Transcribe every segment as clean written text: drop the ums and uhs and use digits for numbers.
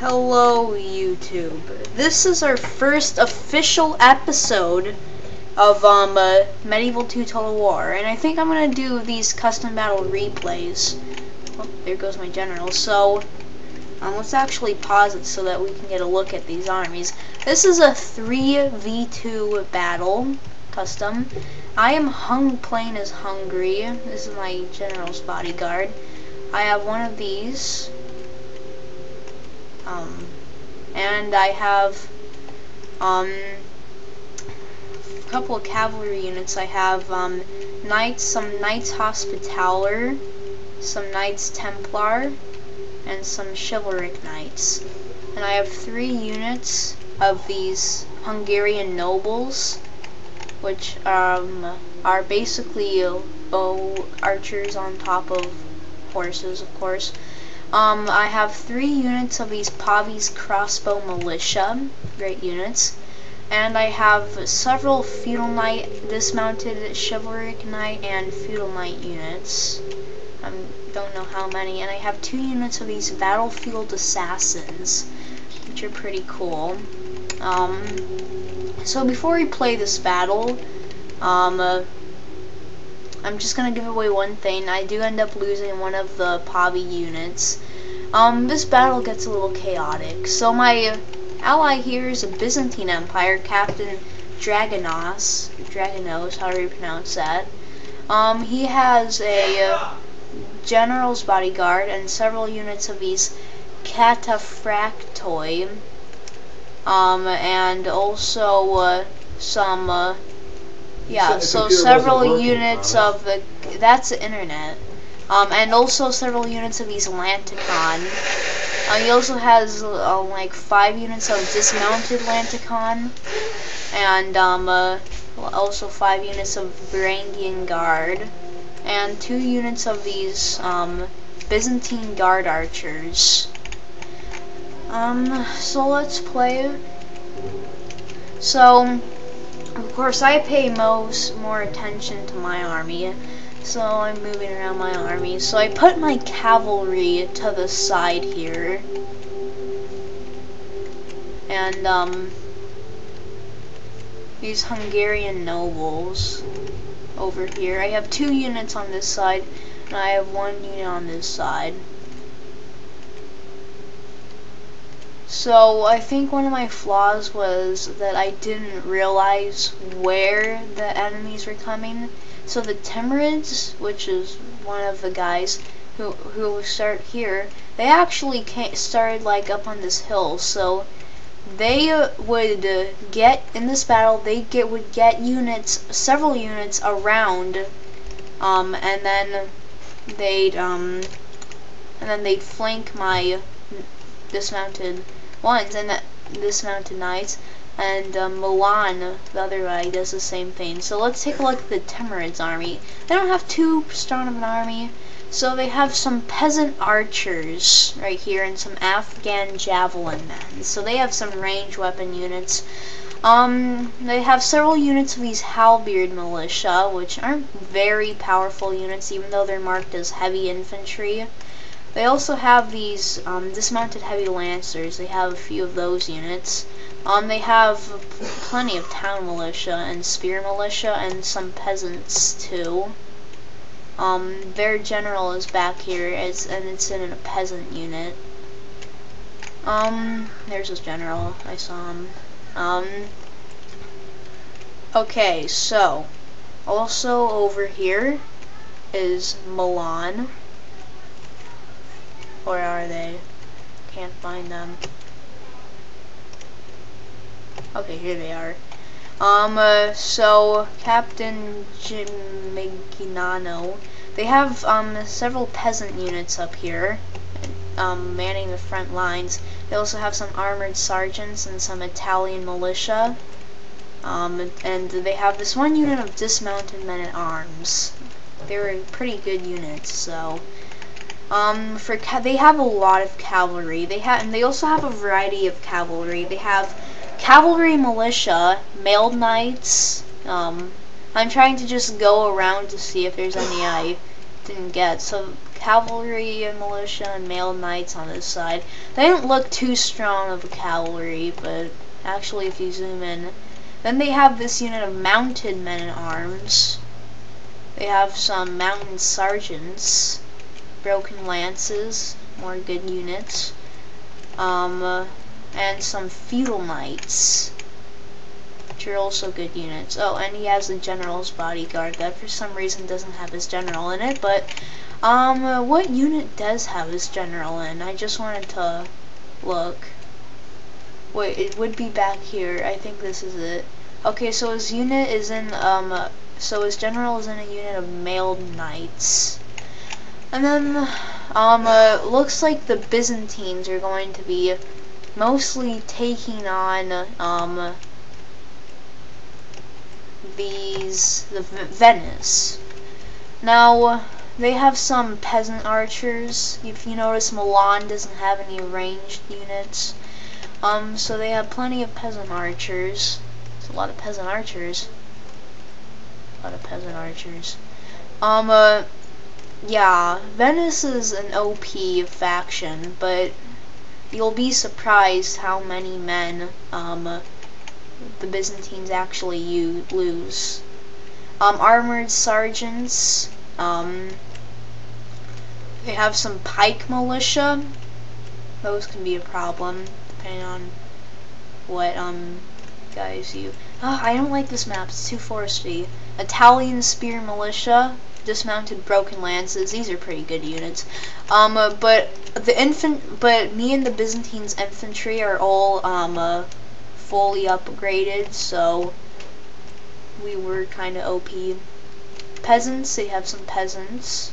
Hello YouTube. This is our first official episode of Medieval 2 Total War, and I think I'm gonna do these custom battle replays. Oh, there goes my general. So let's actually pause it so that we can get a look at these armies. This is a 3v2 battle custom. I am playing as Hungary. This is my general's bodyguard. I have one of these. And I have a couple of cavalry units. I have some Knights Hospitaller, some Knights Templar, and some Chivalric Knights. And I have 3 units of these Hungarian nobles, which are basically bow archers on top of horses, of course. I have 3 units of these Pavi's crossbow militia, great units, and I have several feudal knight, dismounted chivalric knight, and feudal knight units. I don't know how many, and I have 2 units of these battlefield assassins, which are pretty cool. So before we play this battle, I'm just gonna give away one thing. I do end up losing one of the Pavi units. This battle gets a little chaotic. So my ally here is a Byzantine Empire, Captain Dragonos, however you pronounce that. He has a general's bodyguard and several units of these cataphractoi, and also some so several units of the, that's the internet, and also several units of these Lanticon. He also has like 5 units of dismounted Lanticon, and also 5 units of Varangian Guard, and 2 units of these Byzantine Guard archers. So let's play. So of course, I pay more attention to my army, so I'm moving around my army. So I put my cavalry to the side here, and these Hungarian nobles over here. I have 2 units on this side, and I have 1 unit on this side. So I think one of my flaws was that I didn't realize where the enemies were coming. So the Timurids, which is one of the guys who start here, they actually started like up on this hill. So they would get in this battle. Would get units, several units around, and then they'd flank my dismounted ones and dismounted knights, and Milan, the other guy, does the same thing. So let's take a look at the Timurids army. They don't have too strong of an army, so they have some peasant archers right here and some Afghan javelin men. So they have some range weapon units. They have several units of these halberd militia, which aren't very powerful units, even though they're marked as heavy infantry. They also have these dismounted heavy lancers. They have a few of those units. They have plenty of town militia and spear militia and some peasants too. Their general is back here, and it's in a peasant unit. There's his general. I saw him. Okay, so also over here is Milan. Where are they? Can't find them. Okay, here they are. So Captain Gimignano, they have several peasant units up here, manning the front lines. They also have some armored sergeants and some Italian militia, and they have this one unit of dismounted men at arms. They were pretty good units, so. They have a lot of cavalry. And they also have a variety of cavalry. They have cavalry militia, mailed knights. I'm trying to just go around to see if there's any I didn't get. So cavalry and militia and male knights on this side. They don't look too strong of a cavalry, but actually if you zoom in. Then they have this unit of mounted men-at-arms. They have some mountain sergeants, broken lances, more good units, and some feudal knights, which are also good units. Oh, and he has the general's bodyguard that for some reason doesn't have his general in it, but what unit does have his general in? I just wanted to look. Wait, it would be back here. I think this is it. Okay, so his unit is in, so his general is in a unit of mailed knights. And then, looks like the Byzantines are going to be mostly taking on, Venice. Now, they have some peasant archers. If you notice, Milan doesn't have any ranged units. So they have plenty of peasant archers. There's a lot of peasant archers. Yeah, Venice is an OP faction, but you'll be surprised how many men, the Byzantines actually lose. Armored sergeants, they have some pike militia. Those can be a problem, depending on what, guys you... Oh, I don't like this map, it's too foresty. Italian spear militia, dismounted broken lances, these are pretty good units. But me and the Byzantines infantry are all, fully upgraded, so we were kinda OP. Peasants, they have some peasants.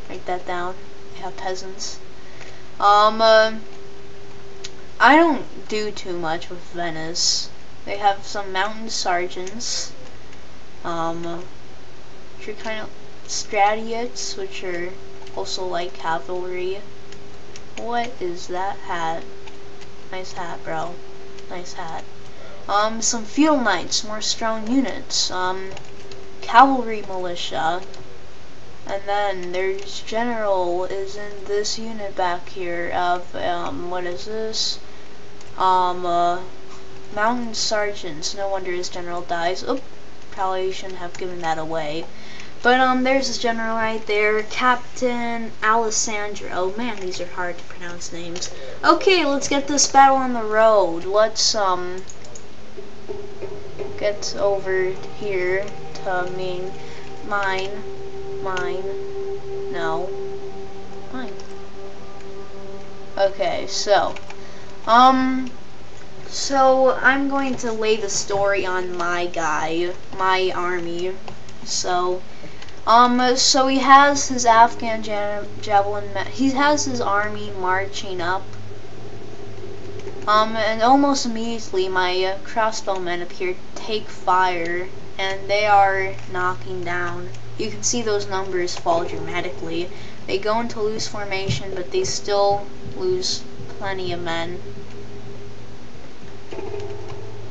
Write that down, they have peasants. I don't do too much with Venice. They have some mountain sergeants, which are kind of stratiots, which are also like cavalry. What is that hat? Nice hat, bro. Nice hat. Some field knights, more strong units. Cavalry militia. And then their general is in this unit back here of, what is this? Mountain sergeants. No wonder his general dies. Oop, probably shouldn't have given that away. But, there's his general right there, Captain Alessandro. Oh man, these are hard to pronounce names. Okay, let's get this battle on the road. Let's, get over here to mine. Okay, so I'm going to lay the story on my guy, my army. So he has his Afghan javelin, he has his army marching up. And almost immediately my crossbowmen appear to take fire, and they are knocking down. You can see those numbers fall dramatically. They go into loose formation, but they still lose plenty of men.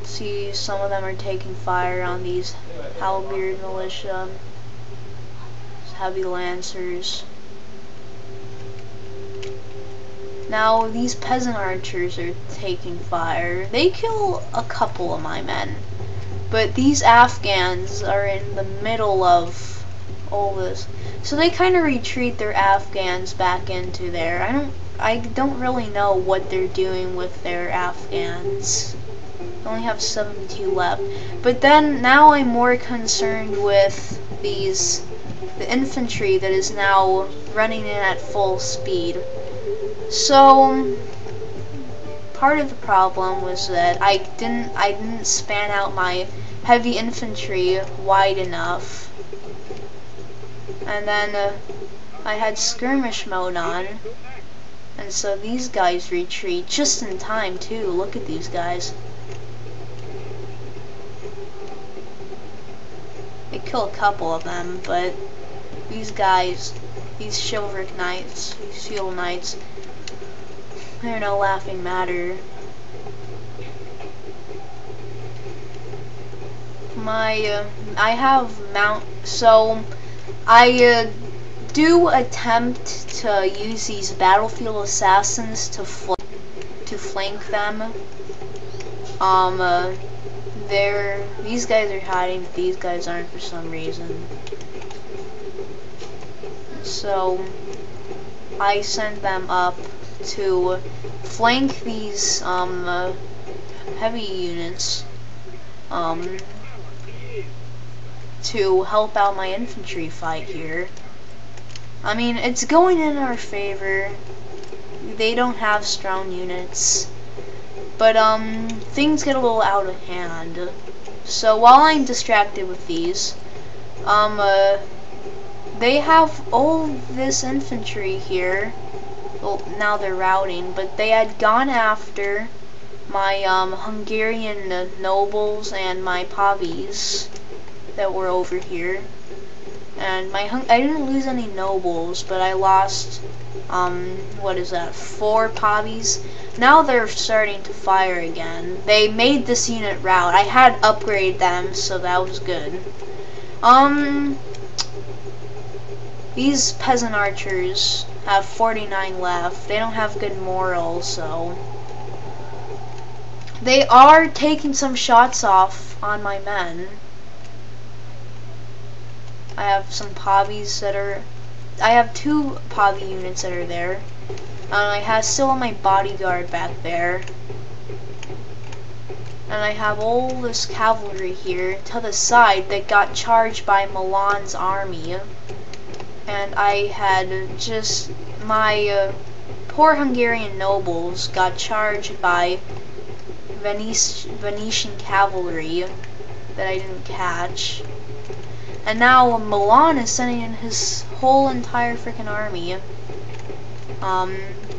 See, some of them are taking fire on these halberd militia, heavy lancers. Now these peasant archers are taking fire. They kill a couple of my men, but these Afghans are in the middle of all this, so they kind of retreat their Afghans back into there. I don't really know what they're doing with their Afghans. I only have 72 left. But then now I'm more concerned with the infantry that is now running in at full speed. So part of the problem was that I didn't span out my heavy infantry wide enough. And then I had skirmish mode on, and so these guys retreat just in time too. Look at these guys. They kill a couple of them, but these guys, these chivalric knights, these feudal knights, they're no laughing matter. I have so I do attempt to use these battlefield assassins to flank them. These guys are hiding, but these guys aren't for some reason. So I sent them up to flank these heavy units to help out my infantry fight here. I mean, it's going in our favor. They don't have strong units, but things get a little out of hand. So while I'm distracted with these, they have all this infantry here. Well, now they're routing, but they had gone after my Hungarian nobles and my pavis that were over here. And I didn't lose any nobles, but I lost, what is that, 4 pavis. Now they're starting to fire again. They made this unit rout. I had upgraded them, so that was good. These peasant archers have 49 left. They don't have good morale, so they are taking some shots off on my men. I have some pavis that are, I have 2 pavi units that are there. And I still have my bodyguard back there. And I have all this cavalry here to the side that got charged by Milan's army. And I had just, my poor Hungarian nobles got charged by Venetian cavalry that I didn't catch. And now Milan is sending in his whole entire freaking army.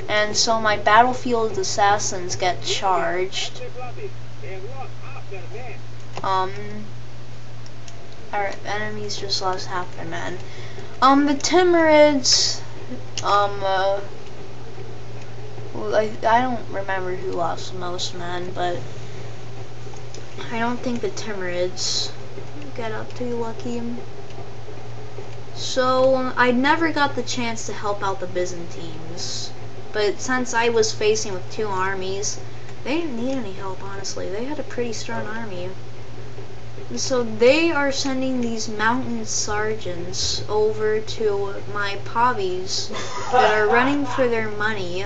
And so my battlefield assassins get charged. Our enemies just lost half their men. The Timurids, well, I don't remember who lost the most men, but I don't think the Timurids get up too lucky. So I never got the chance to help out the Byzantines, but since I was facing with 2 armies, they didn't need any help, honestly. They had a pretty strong army. So they are sending these mountain sergeants over to my pavis that are running for their money,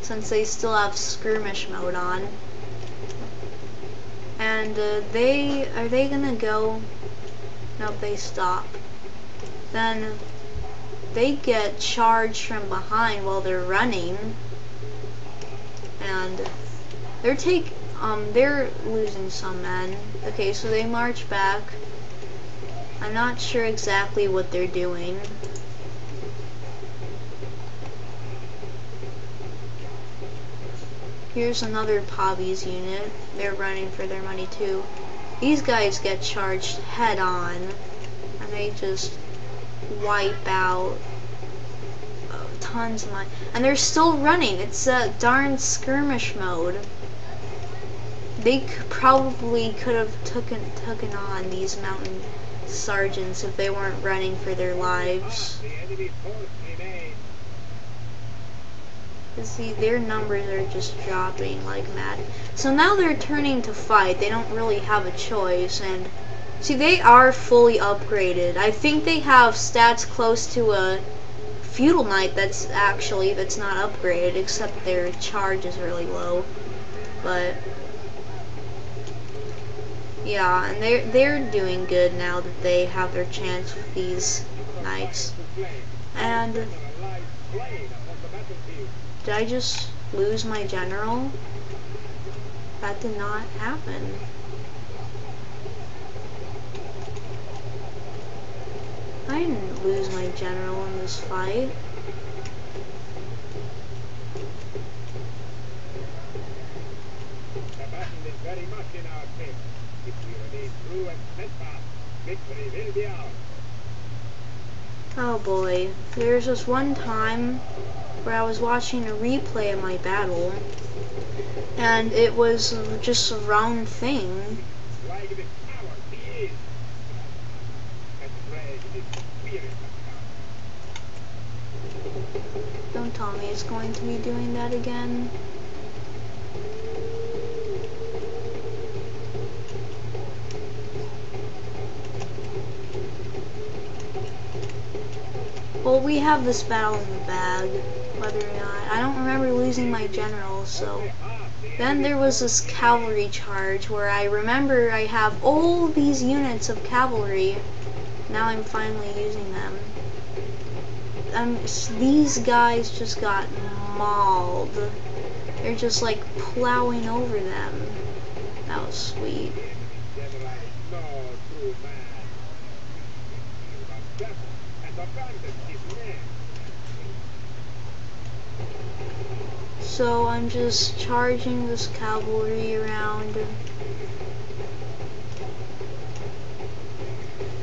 since they still have skirmish mode on. And are they gonna go? Nope, they stop. Then they get charged from behind while they're running, and they're losing some men. Okay, so they march back. I'm not sure exactly what they're doing. Here's another pavis unit. They're running for their money too. These guys get charged head on, and they just wipe out tons of money. And they're still running. It's a darn skirmish mode. They probably could have taken on these mountain sergeants if they weren't running for their lives. See, their numbers are just dropping like mad. So now they're turning to fight. They don't really have a choice. And see, they are fully upgraded. I think they have stats close to a feudal knight that's not upgraded, except their charge is really low. But yeah, and they're doing good now that they have their chance with these knights. And did I just lose my general? That did not happen. I didn't lose my general in this fight. The battle is very much in our favor. If we remain true and steadfast, victory will be ours. Oh boy, there's this one time where I was watching a replay of my battle, and it was just a wrong thing. Flag the coward he is, and drag the spirit of Don't tell me it's going to be doing that again. Well, we have this battle in the bag, whether or not. I don't remember losing my general, so. Then there was this cavalry charge where I remember I have all these units of cavalry. Now I'm finally using them. These guys just got mauled. They're just like plowing over them. That was sweet. So I'm just charging this cavalry around.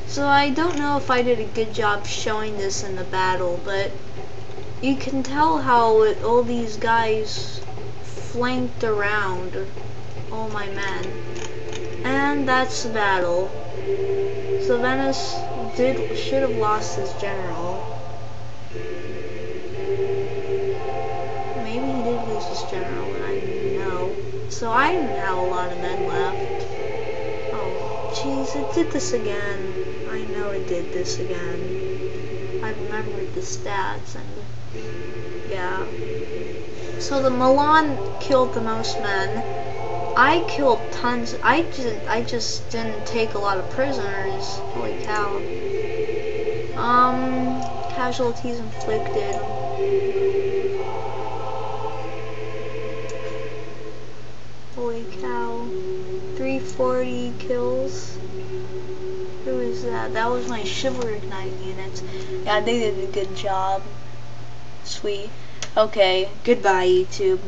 So I don't know if I did a good job showing this in the battle, but you can tell how all these guys flanked around all my men. And that's the battle. So Venice should have lost his general. Maybe he did lose his general, and I didn't know. So I didn't have a lot of men left. Oh, jeez, it did this again. I know it did this again. I remembered the stats, and yeah. So the Milan killed the most men. I killed tons. I just didn't take a lot of prisoners. Holy cow. Casualties inflicted. Holy cow. 340 kills. Who is that? That was my chivalric knight units. Yeah, they did a good job. Sweet. Okay, goodbye YouTube.